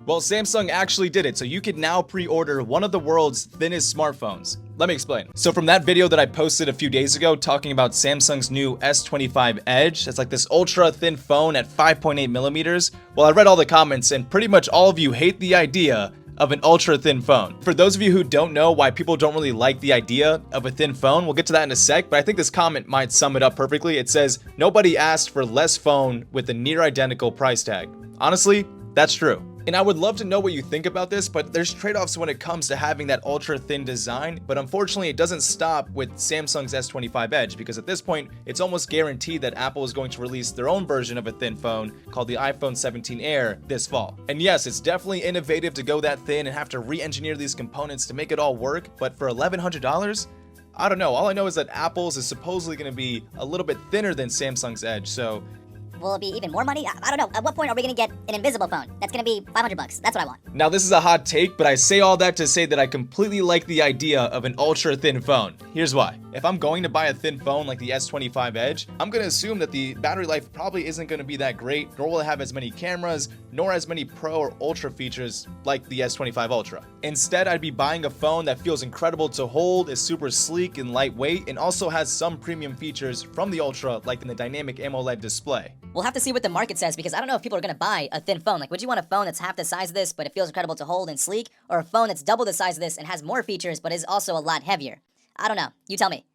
Well, Samsung actually did it, so you can now pre-order one of the world's thinnest smartphones. Let me explain. So from that video that I posted a few days ago talking about Samsung's new S25 Edge, it's like this ultra thin phone at 5.8 millimeters. Well, I read all the comments and pretty much all of you hate the idea of an ultra thin phone. For those of you who don't know why people don't really like the idea of a thin phone, we'll get to that in a sec, but I think this comment might sum it up perfectly. It says, nobody asked for less phone with a near identical price tag. Honestly, that's true. And I would love to know what you think about this, but there's trade-offs when it comes to having that ultra thin design, but unfortunately it doesn't stop with Samsung's S25 Edge, because at this point it's almost guaranteed that Apple is going to release their own version of a thin phone called the iPhone 17 Air this fall. And yes, it's definitely innovative to go that thin and have to re-engineer these components to make it all work, but for $1,100? I don't know. All I know is that Apple's is supposedly going to be a little bit thinner than Samsung's Edge, so will it be even more money? I don't know. At what point are we going to get an invisible phone? That's going to be 500 bucks. That's what I want. now this is a hot take, but I say all that to say that I completely like the idea of an ultra thin phone. Here's why. If I'm going to buy a thin phone like the S25 Edge, I'm going to assume that the battery life probably isn't going to be that great, nor will it have as many cameras, nor as many pro or ultra features like the S25 Ultra. Instead, I'd be buying a phone that feels incredible to hold, is super sleek and lightweight, and also has some premium features from the Ultra, like in the dynamic AMOLED display. We'll have to see what the market says, because I don't know if people are going to buy a thin phone. Like, would you want a phone that's half the size of this, but it feels incredible to hold and sleek? Or a phone that's double the size of this and has more features, but is also a lot heavier? I don't know. You tell me.